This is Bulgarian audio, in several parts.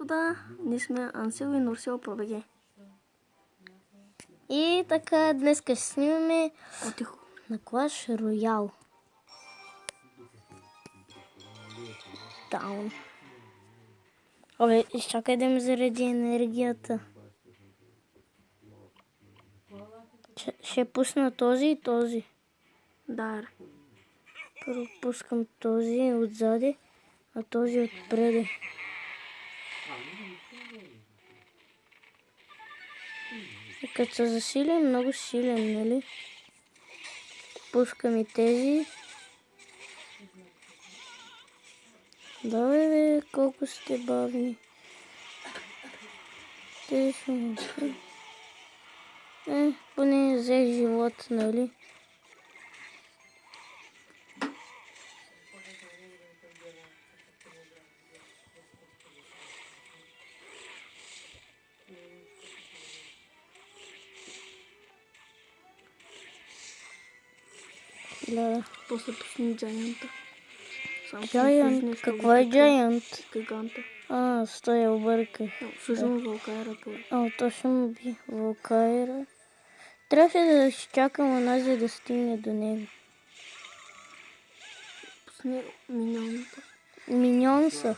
Да, ние сме Ансел и Нурсел по БГ. И така, днес ще снимаме По-тихо. на Clash Royale. Даун. Абе, изчакай да ми зареди енергията. Ще пусна този и този. Да. Първо пускам този отзади, а този отпреди. И като се засилим, много силен, нали? Пускам и тези. Давай, бе, колко сте бавни. Тези са му. Поне взех живот, нали? Да. После пусни Джайанта. Джайант? Каква е Джайант? Гиганта. Стой, я обърках. Служим Вълкайра това. Точно му би Вълкайра. Трябваше да изчакам онази да стигне до него. Пусни миньоната. Миньонса.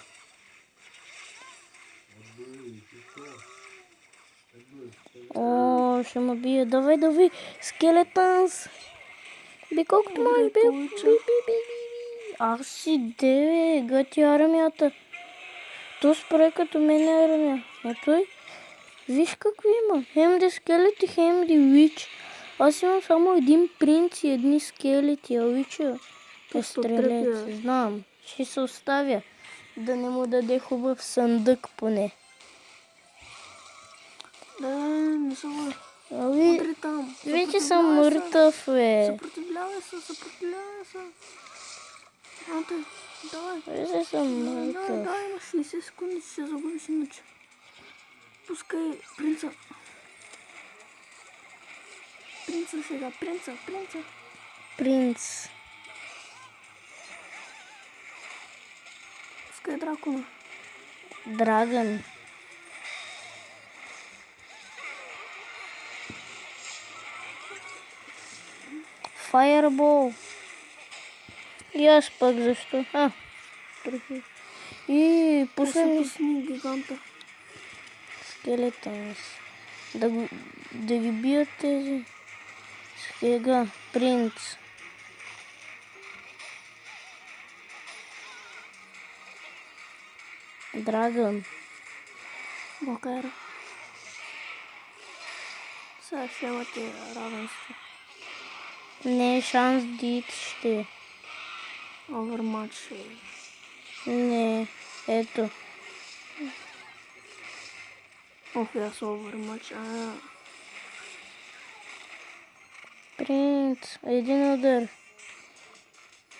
Ще ме бие. Давай, скелетанс. Би колкото може, би. Аз си де, гати армията. То спре като мен е армия. А той, виж какво има. Хемди скелети, хемди вич. Аз имам само един принц и едни скелети, а вича е стрелец. Знам, ще се оставя. Да не му даде хубав съндък поне. Да, не се бъде. Утре там. Вече съм мъртъв, бе. Съпротивлявай се. Давай. Вече съм мъртъв. Да, имаш 60 секунди, ще загубиш иначе. Пускай принца. Принца сега, принца. Принц. Пускай дракона. Драгън. Файербол. И аз пък защо? И пусни гиганта. Скелетънс. Да ги бият тези. Сега, принц. Драгън. Вълкайра. Сега ще имате равенство. Не е шанс дит ще. Овермач ще. Не, ето. Аз овермач. Принц, един удар.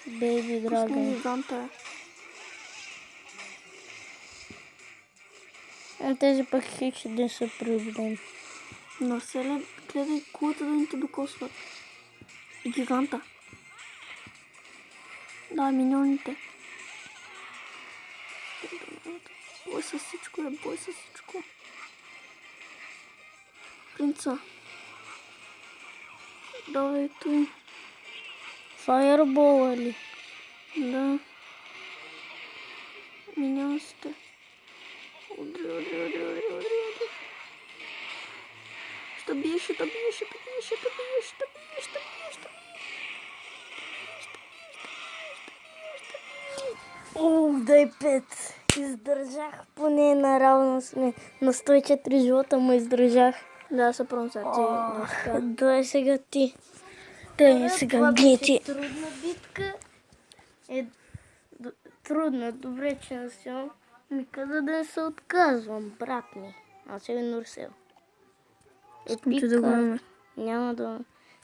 Бейби драгън. Гиганта. Тези пък хич да са проблем. Но сега гледай кулата да не те докосват. И гиганта. Да, миньоните. Бой с всичко. Принца. Давай той. Файербол ли? Да. Миньонсите. Удри. Ще биеш. Дай 5. Издържах, поне наравно сме. На 104 живота му издържах. Да, се пронсати. Дай сега ти. Дай сега гети. Трудна битка. Трудна, добре, че не съм. Ми каза да не се отказвам, брат ми. Аз е Нурсел. Да го няма да...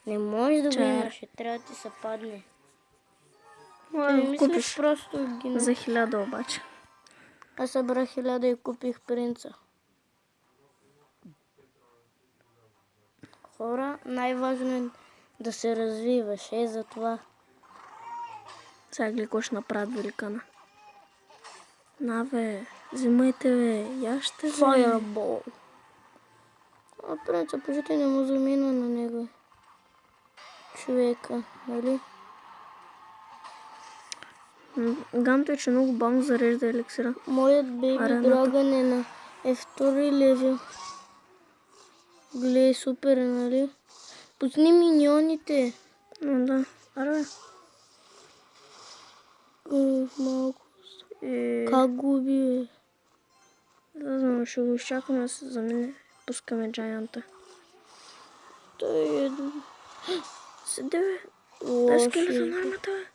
Не може да го имаш, трябва да ти се падне. Не мислиш просто ги... За 1000 обаче. Аз събрах 1000 и купих принца. Хора, най-важно е да се развиваш, за това. Сега гледаш направят великана. Наве. Взимайте, бе. Я ще... Fireball. А принца, почти не му замина на него. Човека, нали? Ганто е, че много бавно зарежда еликсира. Моят бейби Арената. драгън е на F2 левел. Глей, супер, нали? Пусни миньоните. Да. Аре. Малко. Е, Как го уби, да знам, ще го изчакаме да се замине. Пускаме джайанта. Той е... Седи, бе. Дай скелета Лошо. на армата, бе.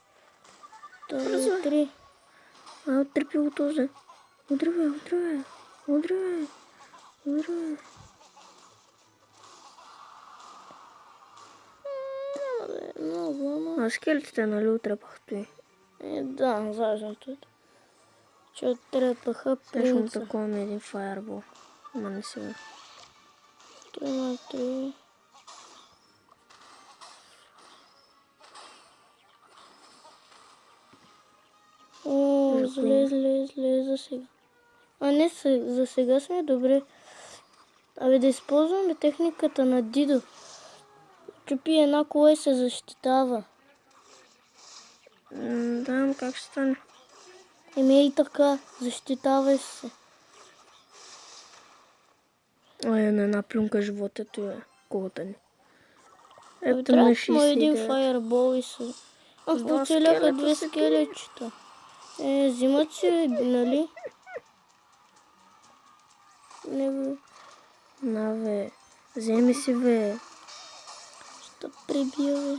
Той е 3. Отрепи го този. Удри, бе, удри, бе. Удри, бе. Удри, бе. Няма да е много, ама... Скелетите, нали, отрепахто и. Да, зажното. Че отрепаха Сега ще му принца. таковаме един фаербол. Ама не сега. Той има 3. О, зле за сега. А не, за сега сме добре. Абе да използваме техниката на Дидо. Чупи една кола и се защитава. Да, но как ще стане? Еми и така, защитавай се. Ой, на една плюнка животето е колата ни. Ето Трябва на да му един 69. фаербол и се... Ах, Два оцеляха скелета 2 са скелетчета. Взимат си, нали? Не бе. На, бе. Вземи си, бе. Ще прибия, бе.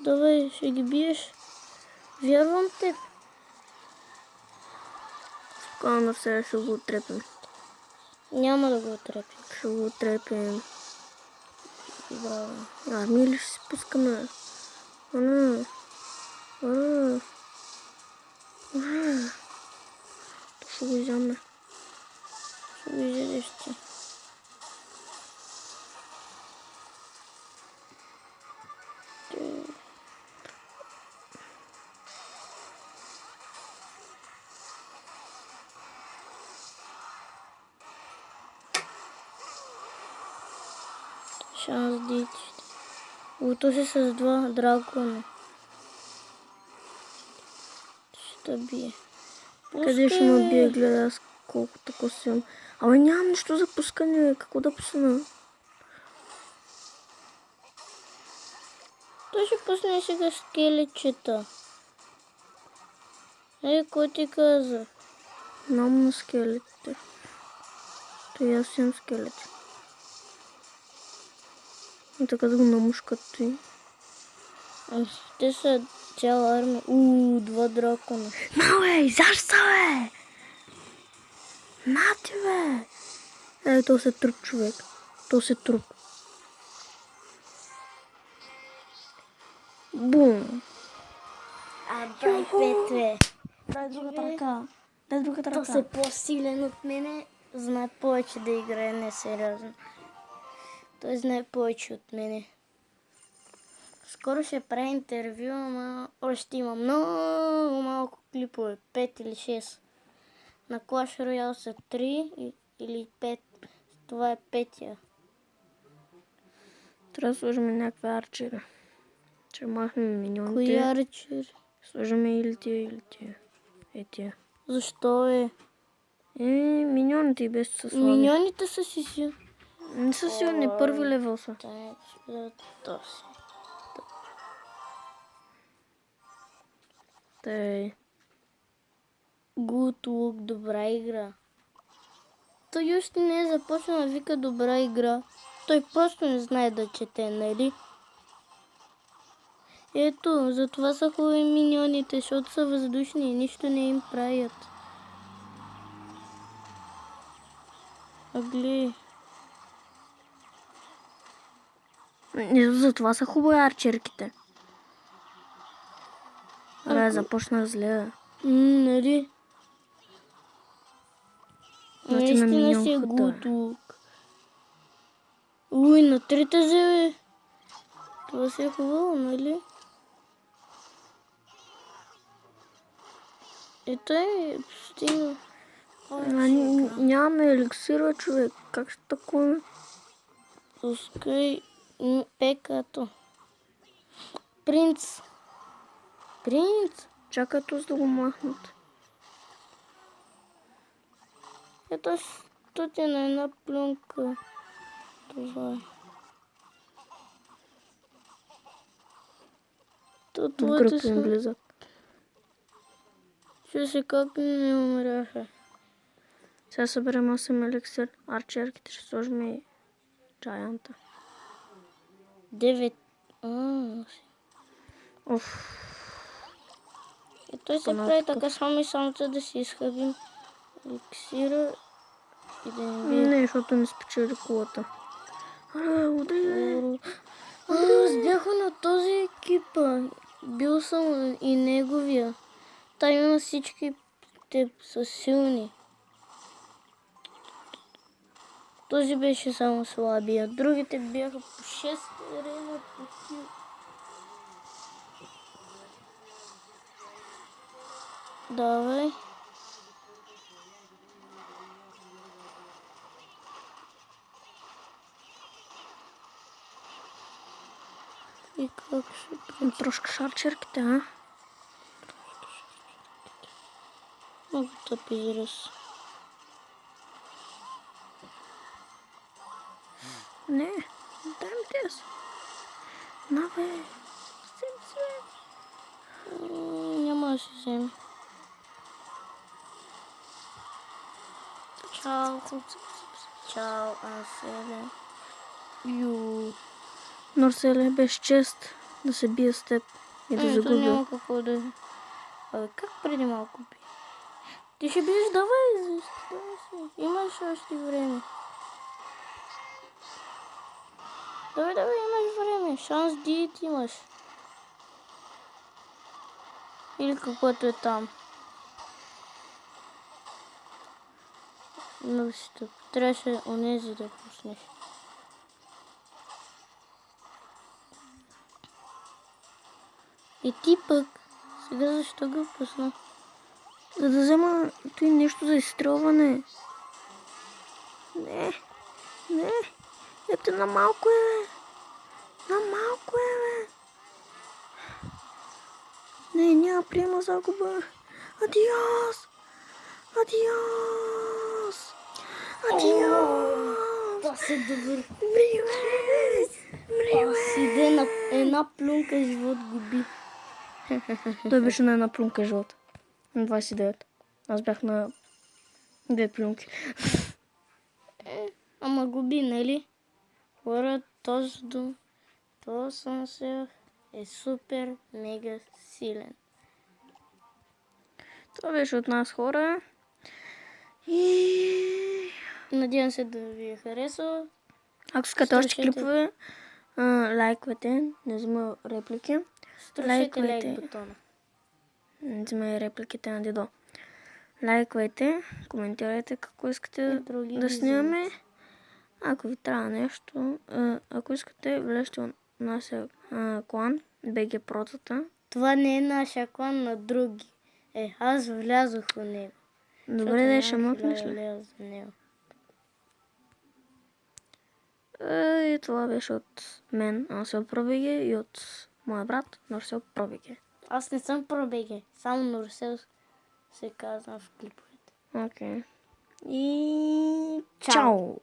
Давай, ще ги биеш. Вярвам те. Спокойно сега ще го отрепим. Няма да го отрепи. Ще го отрепим. Браво. Ми ли ще си пускаме? Ана. Ана. Ана. То ще го изяме. Ще го изядеш ти. Шанс дити. Ото си с 2 дракона. Ще бие. Къде ще ме бие, гледа аз колко тако си имам. Ама нямам нищо за пускане, какво да пусна? Той ще пусне сега скелетчета. Кой ти каза? Много на скелетите. Той аз имам скелети. И така да го намушкат той. Те са цяла армия. 2 дракона. На, бе, изяща, бе! На ти, бе! То се труп, човек. То се труп. Бум! Дай Петре. Дай другата ръка. Дай другата ръка. То се по-силен от мене. Знае повече да играе, не сериозно. Той знае повече от мене. Скоро ще прави интервю, ама още има много малко клипове. 5 или 6. На Clash Royale са 3 или 5. Това е 5-я. Трябва да сложим някакви арчери. Ще махнем миньоните. Кои арчери? Сложим или тия. Тия. Защо е? Миньоните и без са слаби. Миньоните са си. Не са силни, първи левел са. То си. Тъй. Good look, добра игра. Той още не е започнал да вика добра игра. Той просто не знае да чете, нали? Ето, затова са хубави миньоните, защото са въздушни и нищо не им правят. Гледай. Затова са хубави арчерките. Абе, започнах зле. Нали? Значи на Наистина си е миньонката. good look. На 3 бе. Това си е хубаво, нали? Ето е, стига. Нямаме еликсира, човек. Как ще такова? Пускай пекато. Принц. Чакай този да го махнат. Ето ти на една плюнка. Това е. В групи им влизат. Че се как не умряха. Сега съберем 8 еликсир. Арчерките ще сложим и джаянта. 9. Оф. И той се прави така само и само да си изхъбим еликсира и да не бие. Не, защото не спечели колата. Удай. Аз бях на този екипа. Бил съм и неговия. Там има всички те са силни. Този беше само слабия. Другите бяха по 6 рена по кил. Давай. И как ще... Трошка шарчерките, а? Много тъп израз. Не, дай ми тези. На бе. Няма да си вземе. Чао, Анселе. Норселе, без чест да се бие с теб и да То загубя. няма какво да... Абе, как преди малко би? Ти ще биеш, давай си. Имаш още време. Давай, имаш време. Шанс диет имаш. Или каквото е там. Много си тъп. Трябваше онези да пуснеш. И ти пък. Сега защо го пусна? За да взема той нещо за изстрелване. Не. Ето на малко е, бе. Не, няма приема загуба. Адиос. Това се добър. Привет. Си на една плюнка живот губи. Той беше на една плюнка жълта. На 29. Аз бях на 2 плюнки. Ама губи, нали? Хора, този сънсев е супер мега силен. Това беше от нас, хора. И... Надявам се да ви е харесало. Ако искате още клипове, лайквайте, не взима реплики. Струшете лайк бутона. Не взима репликите на Дидо. Лайквайте, коментирайте какво искате да снимаме. Ако ви трябва нещо, ако искате, влезте в нашия клан, BG Протата. Това не е нашия клан, на други. Аз влязох в него. Добре, да ще мъкнеш ли? И това беше от мен, Ансел Пробеге, и от моя брат, Норсел Пробеге. Аз не съм Пробеге, само Норсел се казва в клиповете. Окей. И чао!